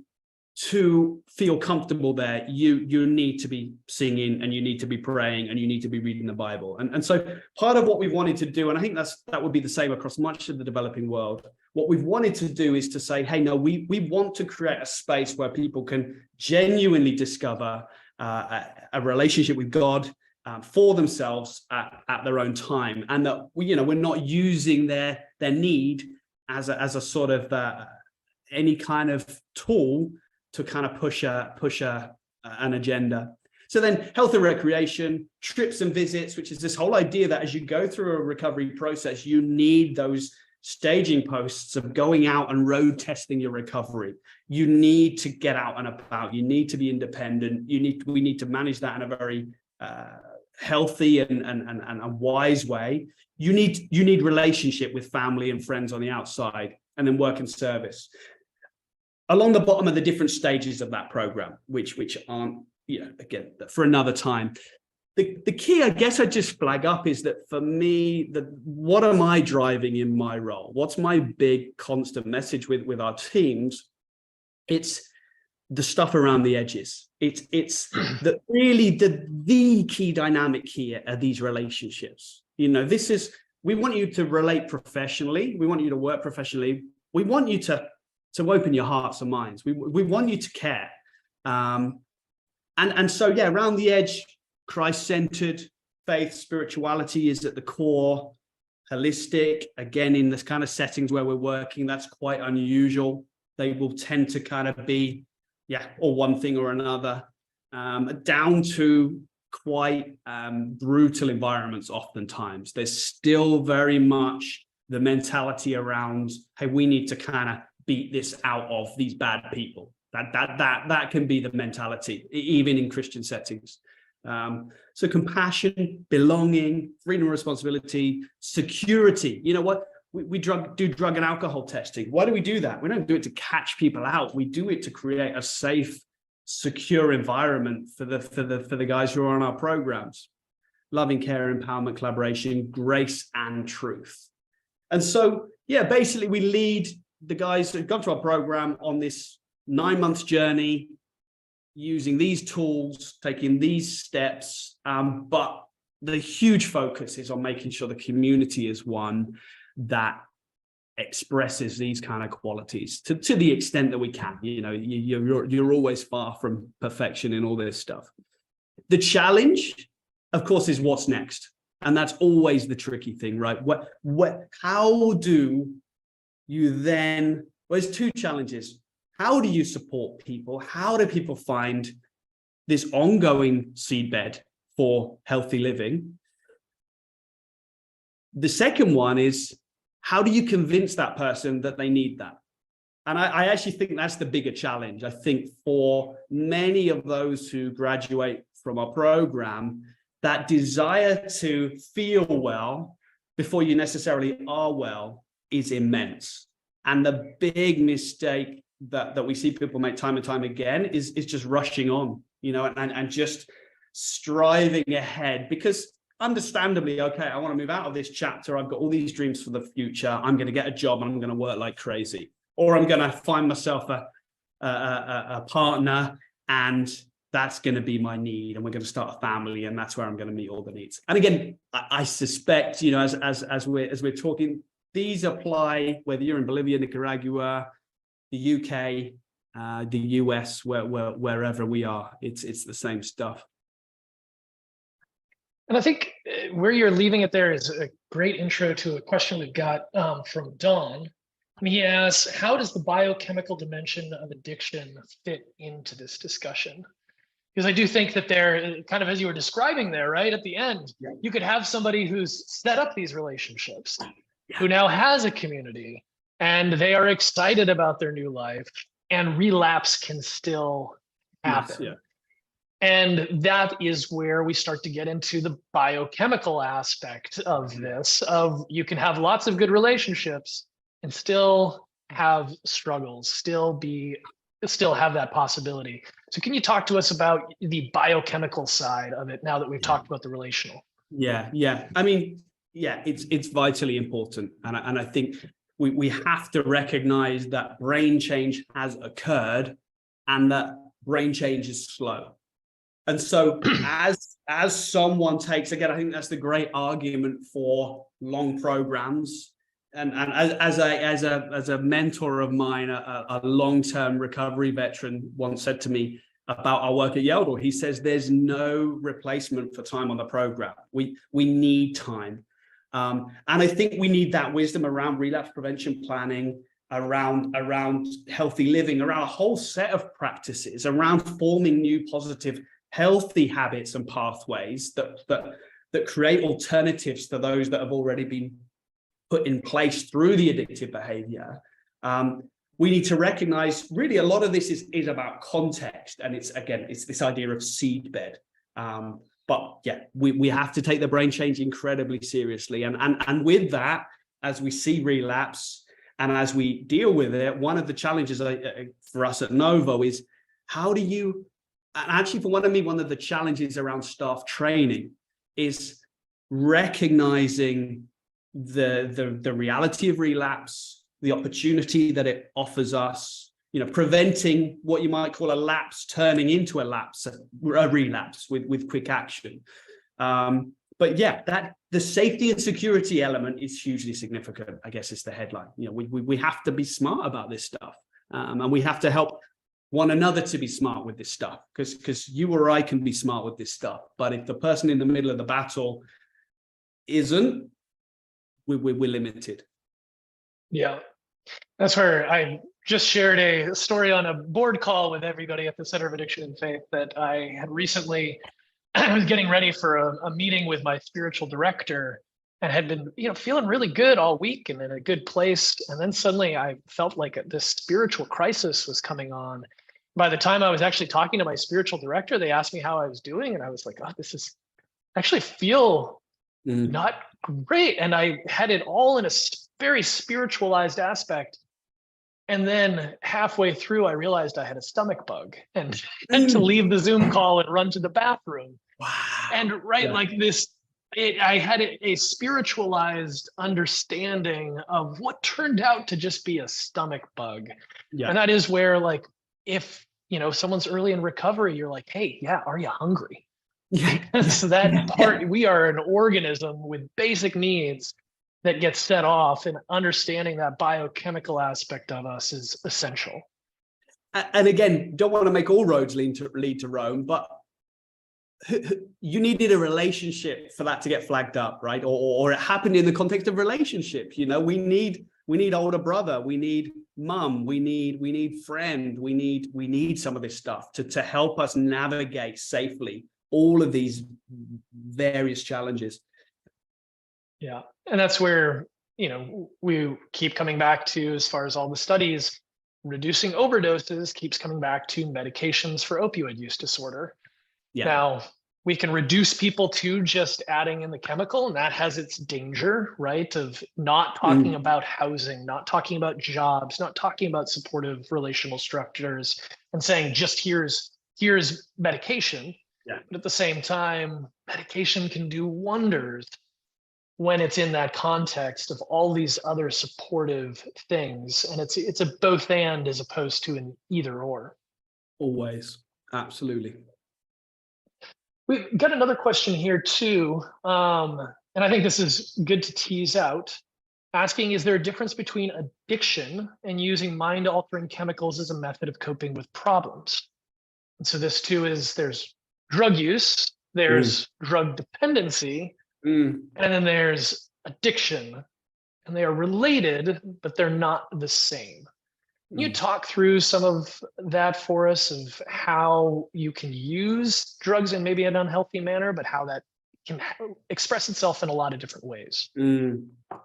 to feel comfortable there, you need to be singing, and you need to be praying, and you need to be reading the Bible. And so part of what we wanted to do, and I think that would be the same across much of the developing world, what we've wanted to do is to say, hey, no, we want to create a space where people can genuinely discover a relationship with God for themselves at their own time, and that we're not using their need as a sort of any kind of tool to kind of push an agenda. So then health and recreation, trips and visits, which is this whole idea that as you go through a recovery process, you need those staging posts of going out and road testing your recovery. You need to get out and about. You need to be independent. We need to manage that in a very healthy and a wise way. You need relationship with family and friends on the outside, and then work and service. Along the bottom are the different stages of that program, which aren't, again, for another time. The key, I guess, I just flag up is that for me, what am I driving in my role? What's my big constant message with our teams? It's the stuff around the edges. It's really the key dynamic here are these relationships. We want you to relate professionally. We want you to work professionally. We want you to open your hearts and minds. We want you to care. And so, yeah, around the edge, Christ-centered faith, spirituality is at the core, holistic. Again, in this kind of settings where we're working, that's quite unusual. They will tend to kind of be, or one thing or another, down to quite brutal environments oftentimes. There's still very much the mentality around, hey, we need to kind of beat this out of these bad people. That can be the mentality, even in Christian settings. So compassion, belonging, freedom and responsibility, security. You know what? We do drug and alcohol testing. Why do we do that? We don't do it to catch people out. We do it to create a safe, secure environment for the guys who are on our programs. Loving care, empowerment, collaboration, grace, and truth. And so, basically we lead the guys who've gone to our program on this 9 months journey using these tools, taking these steps, but the huge focus is on making sure the community is one that expresses these kind of qualities to the extent that we can. You know, you're always far from perfection in all this stuff. The challenge, of course, is what's next. And that's always the tricky thing, right? How do you then, well, there's two challenges. How do you support people? How do people find this ongoing seedbed for healthy living? The second one is, how do you convince that person that they need that? And I actually think that's the bigger challenge. I think for many of those who graduate from our program, that desire to feel well before you necessarily are well is immense. And the big mistake that we see people make time and time again is just rushing on, you know, and just striving ahead, because understandably, okay, I want to move out of this chapter. I've got all these dreams for the future. I'm going to get a job and I'm going to work like crazy, or I'm going to find myself a partner, and that's going to be my need, and we're going to start a family, and that's where I'm going to meet all the needs. And again, I suspect, you know, as we're talking, these apply whether you're in Bolivia, Nicaragua, the UK, the US, wherever we are. It's the same stuff. And I think where you're leaving it there is a great intro to a question we've got from Don. And he asks, how does the biochemical dimension of addiction fit into this discussion? Because I do think that there, kind of as you were describing there, right at the end, you could have somebody who's set up these relationships, who now has a community, and they are excited about their new life, and relapse can still happen. Yes, yeah. And that is where we start to get into the biochemical aspect of this, of you can have lots of good relationships and still have struggles, still have that possibility. So can you talk to us about the biochemical side of it now that we've talked about the relational? Yeah. I mean, yeah, it's vitally important. And I think we have to recognize that brain change has occurred and that brain change is slow. And so as someone takes, again, I think that's the great argument for long programs. And as a mentor of mine, a long-term recovery veteran once said to me about our work at Yale, he says, there's no replacement for time on the program. We need time. And I think we need that wisdom around relapse prevention planning, around healthy living, around a whole set of practices, around forming new positive healthy habits and pathways that create alternatives to those that have already been put in place through the addictive behavior. We need to recognize really a lot of this is about context, and it's this idea of seedbed. But yeah, we have to take the brain change incredibly seriously, and with that, as we see relapse and as we deal with it, one of the challenges for us at Novo is how do you, and actually for one of the challenges around staff training is recognizing the reality of relapse, the opportunity that it offers us, you know, preventing what you might call a lapse turning into a relapse with quick action. But yeah, that the safety and security element is hugely significant, I guess is the headline. You know, we have to be smart about this stuff, and we have to help one another to be smart with this stuff, because you or I can be smart with this stuff, but if the person in the middle of the battle isn't, we're limited. Yeah, that's where I just shared a story on a board call with everybody at the Center of Addiction and Faith that I had recently. I was getting ready for a meeting with my spiritual director and had been, feeling really good all week and in a good place. And then suddenly I felt like this spiritual crisis was coming on. By the time I was actually talking to my spiritual director, they asked me how I was doing. And I was like, oh, this is actually feel not great. And I had it all in a very spiritualized aspect. And then halfway through, I realized I had a stomach bug and had to leave the Zoom call and run to the bathroom. Wow. And like this, I had a spiritualized understanding of what turned out to just be a stomach bug. Yeah. And that is where, like, if someone's early in recovery, you're like, hey, yeah, are you hungry? Yeah. So that part, we are an organism with basic needs that gets set off, and understanding that biochemical aspect of us is essential. And again, don't want to make all roads lead to Rome, but you needed a relationship for that to get flagged up, right? Or it happened in the context of relationship. We need older brother, we need mum, we need friend, we need some of this stuff to help us navigate safely all of these various challenges. Yeah, and that's where we keep coming back to, as far as all the studies, reducing overdoses keeps coming back to medications for opioid use disorder. Yeah. Now, we can reduce people to just adding in the chemical, and that has its danger, right? Of not talking about housing, not talking about jobs, not talking about supportive relational structures, and saying just here's medication. Yeah. But at the same time, medication can do wonders when it's in that context of all these other supportive things, and it's a both and as opposed to an either or. Always, absolutely. We've got another question here too, and I think this is good to tease out. Asking, is there a difference between addiction and using mind-altering chemicals as a method of coping with problems? And so this too is, there's drug use, there's drug dependency, and then there's addiction, and they are related, but they're not the same. Can you talk through some of that for us, of how you can use drugs in maybe an unhealthy manner, but how that can express itself in a lot of different ways?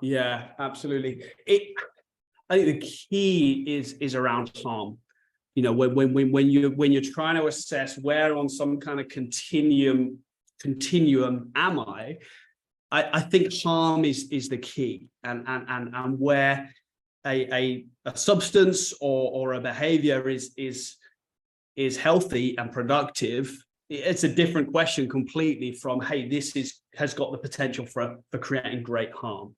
Yeah, absolutely. I think the key is around harm. When you're trying to assess where on some kind of continuum am I think harm is the key, and where a substance or a behavior is healthy and productive, it's a different question completely from, hey, this has got the potential for creating great harm.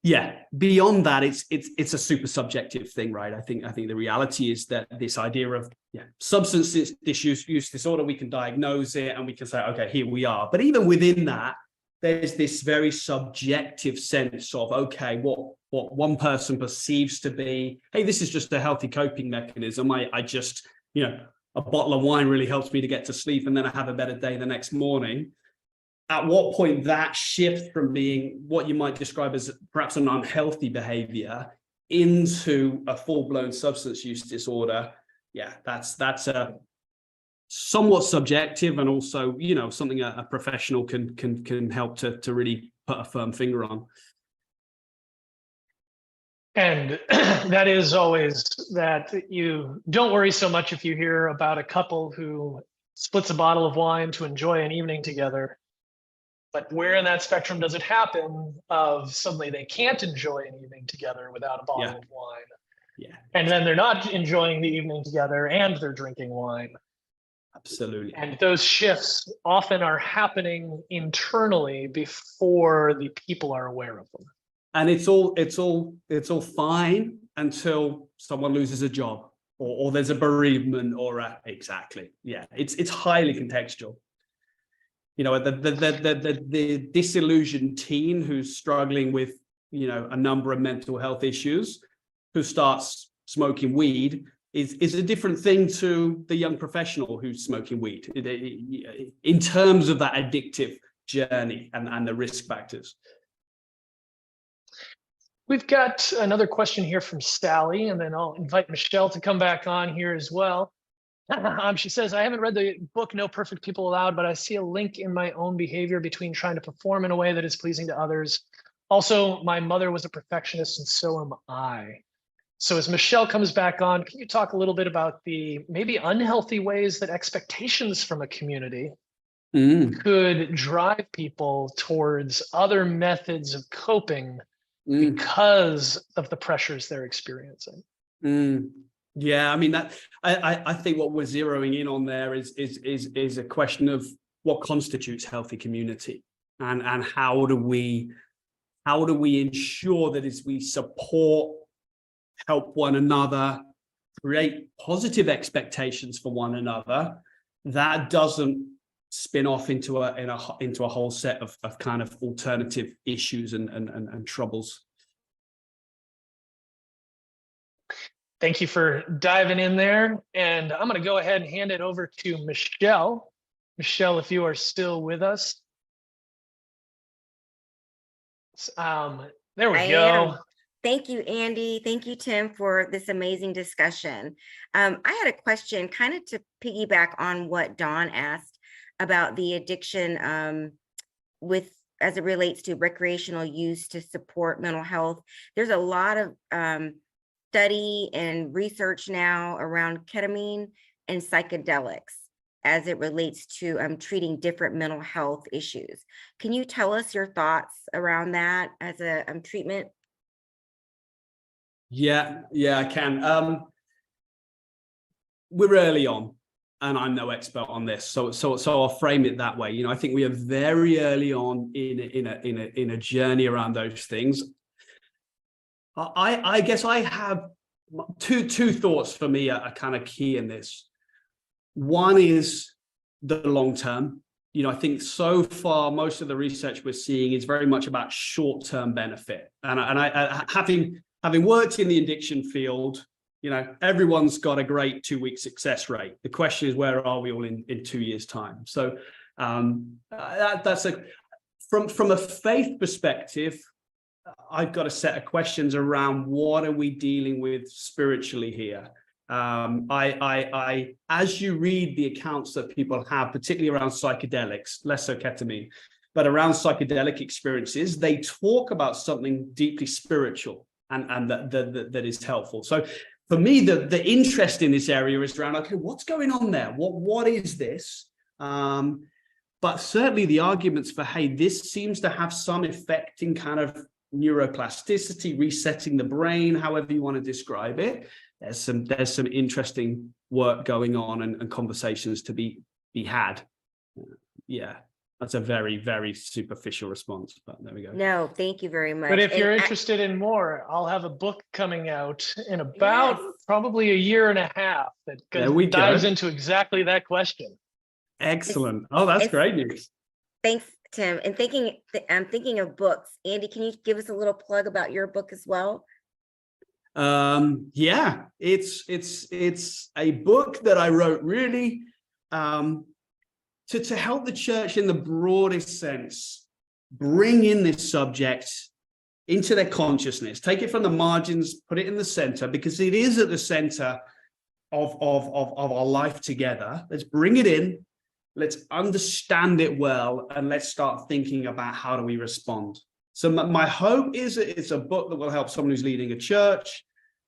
Yeah, beyond that, it's a super subjective thing, right? I think the reality is that this idea of substance use disorder, we can diagnose it and we can say, okay, here we are. But even within that, there's this very subjective sense of, okay, what one person perceives to be, hey, this is just a healthy coping mechanism. I just, a bottle of wine really helps me to get to sleep, and then I have a better day the next morning. At what point that shift from being what you might describe as perhaps an unhealthy behavior into a full-blown substance use disorder, that's a somewhat subjective, and also something a professional can help to really put a firm finger on. And that is always that you don't worry so much if you hear about a couple who splits a bottle of wine to enjoy an evening together. But where in that spectrum does it happen of suddenly they can't enjoy an evening together without a bottle of wine? Yeah. And then they're not enjoying the evening together and they're drinking wine. Absolutely. And those shifts often are happening internally before the people are aware of them. And it's all fine until someone loses a job or there's a bereavement exactly. Yeah. It's highly contextual. The disillusioned teen who's struggling with, a number of mental health issues, who starts smoking weed is a different thing to the young professional who's smoking weed in terms of that addictive journey and the risk factors. We've got another question here from Sally, and then I'll invite Michelle to come back on here as well. She says, I haven't read the book No Perfect People Allowed, but I see a link in my own behavior between trying to perform in a way that is pleasing to others. Also, my mother was a perfectionist, and so am I. So as Michelle comes back on, can you talk a little bit about the maybe unhealthy ways that expectations from a community could drive people towards other methods of coping because of the pressures they're experiencing? Yeah, I mean, that I think what we're zeroing in on there is a question of what constitutes healthy community, and how do we ensure that as we support, help one another create positive expectations for one another, that doesn't spin off into a whole set of kind of alternative issues and troubles. Thank you for diving in there. And I'm going to go ahead and hand it over to Michelle. Michelle, if you are still with us. There we I go. am. Thank you, Andy. Thank you, Tim, for this amazing discussion. I had a question kind of to piggyback on what Dawn asked about the addiction with as it relates to recreational use to support mental health. There's a lot of study and research now around ketamine and psychedelics as it relates to treating different mental health issues. Can you tell us your thoughts around that as a treatment? Yeah, I can. We're early on, and I'm no expert on this, so I'll frame it that way. You know, I think we are very early on in a journey around those things. I guess I have two thoughts for me are kind of key in this. One is the long term. You know, I think so far most of the research we're seeing is very much about short-term benefit, and I having worked in the addiction field, you know, everyone's got a great 2-week success rate. The question is, where are we all in 2 years' time? So that's from a faith perspective, I've got a set of questions around what are we dealing with spiritually here. As you read the accounts that people have, particularly around psychedelics, less so ketamine, but around psychedelic experiences, they talk about something deeply spiritual and that is helpful. So for me, the interest in this area is around, okay, what's going on there? What is this? But certainly the arguments for, hey, this seems to have some effect in kind of neuroplasticity, resetting the brain, however you want to describe it. There's some interesting work going on and conversations to be had. Yeah, that's a very, very superficial response, but there we go. No, thank you very much. But if And you're interested in more, I'll have a book coming out in about probably a year and a half that dives into exactly that question. Excellent. Oh, that's great news. Thanks, Tim. And I'm thinking of books. Andy, can you give us a little plug about your book as well? Yeah, it's a book that I wrote really to help the church in the broadest sense bring in this subject into their consciousness, take it from the margins, put it in the center, because it is at the center of our life together. Let's bring it in, let's understand it well, and let's start thinking about how do we respond. So my hope is it's a book that will help someone who's leading a church,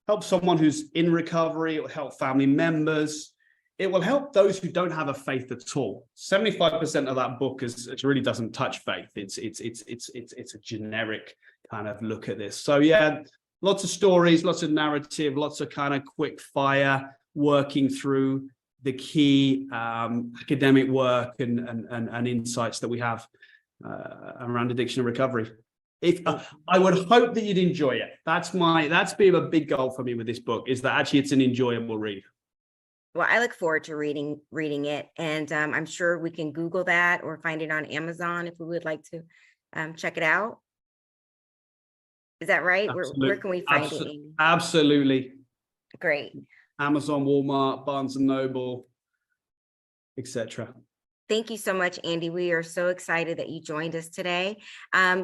help someone who's in recovery, it will help family members. It will help those who don't have a faith at all. 75% of that book it really doesn't touch faith. It's a generic kind of look at this. So yeah, lots of stories, lots of narrative, lots of kind of quick fire working through the key academic work and insights that we have around addiction and recovery. I would hope that you'd enjoy it. That's been a big goal for me with this book, is that actually it's an enjoyable read. Well, I look forward to reading it, and I'm sure we can Google that or find it on Amazon if we would like to check it out. Is that right? Where can we find it, Amy? Absolutely. Great. Amazon, Walmart, Barnes and Noble, etc. Thank you so much, Andy. We are so excited that you joined us today.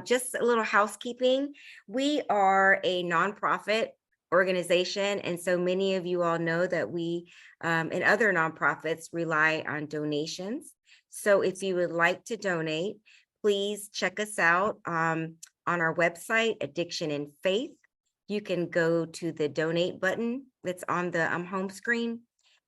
Just a little housekeeping. We are a nonprofit organization, and so many of you all know that we and other nonprofits rely on donations. So if you would like to donate, please check us out on our website, Addiction and Faith. You can go to the donate button that's on the home screen.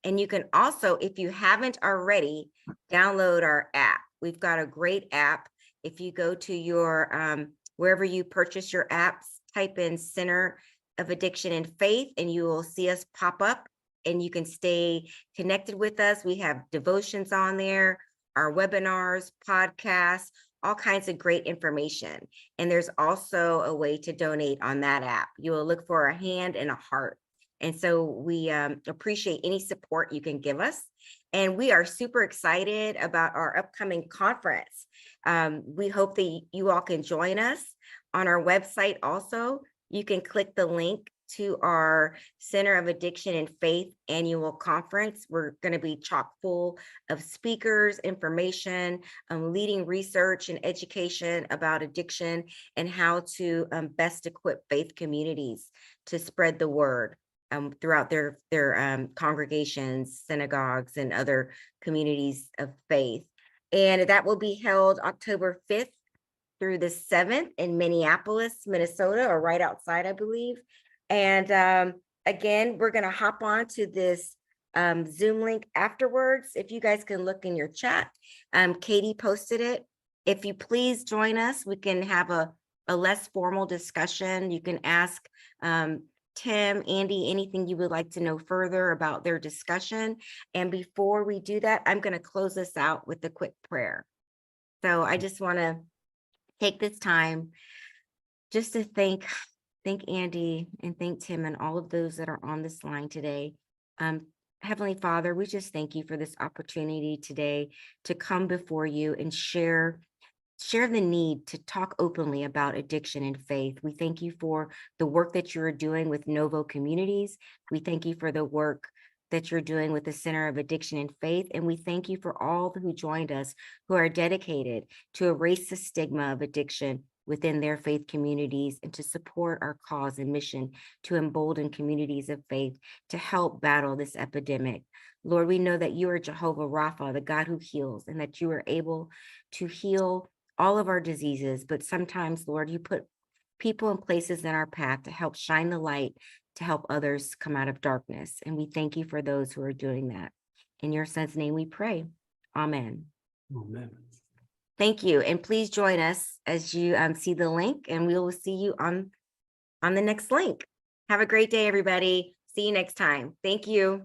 And you can also, if you haven't already, download our app. We've got a great app. If you go to your, wherever you purchase your apps, type in Center of Addiction and Faith, and you will see us pop up, and you can stay connected with us. We have devotions on there, our webinars, podcasts, all kinds of great information. And there's also a way to donate on that app. You will look for a hand and a heart. And so we appreciate any support you can give us. And we are super excited about our upcoming conference. We hope that you all can join us on our website. Also, you can click the link to our Center of Addiction and Faith annual conference. We're going to be chock full of speakers, information, leading research and education about addiction and how to best equip faith communities to spread the word throughout their congregations, synagogues, and other communities of faith. And that will be held October 5th through the 7th in Minneapolis, Minnesota, or right outside, I believe. And again, we're going to hop on to this Zoom link afterwards. If you guys can look in your chat, Katie posted it. If you please join us, we can have a less formal discussion. You can ask Tim, Andy, anything you would like to know further about their discussion. And before we do that, I'm going to close this out with a quick prayer. So I just want to take this time just to thank Andy and thank Tim and all of those that are on this line today. Heavenly Father, we just thank you for this opportunity today to come before you and share the need to talk openly about addiction and faith. We thank you for the work that you're doing with Novo Communities. We thank you for the work that you're doing with the Center of Addiction and Faith. And we thank you for all who joined us, who are dedicated to erase the stigma of addiction within their faith communities and to support our cause and mission to embolden communities of faith to help battle this epidemic. Lord, we know that you are Jehovah Rapha, the God who heals, and that you are able to heal all of our diseases. But sometimes, Lord, you put people and places in our path to help shine the light, to help others come out of darkness. And we thank you for those who are doing that. In your son's name we pray. Amen. Amen. Thank you. And please join us as you see the link, and we will see you on the next link. Have a great day, everybody. See you next time. Thank you.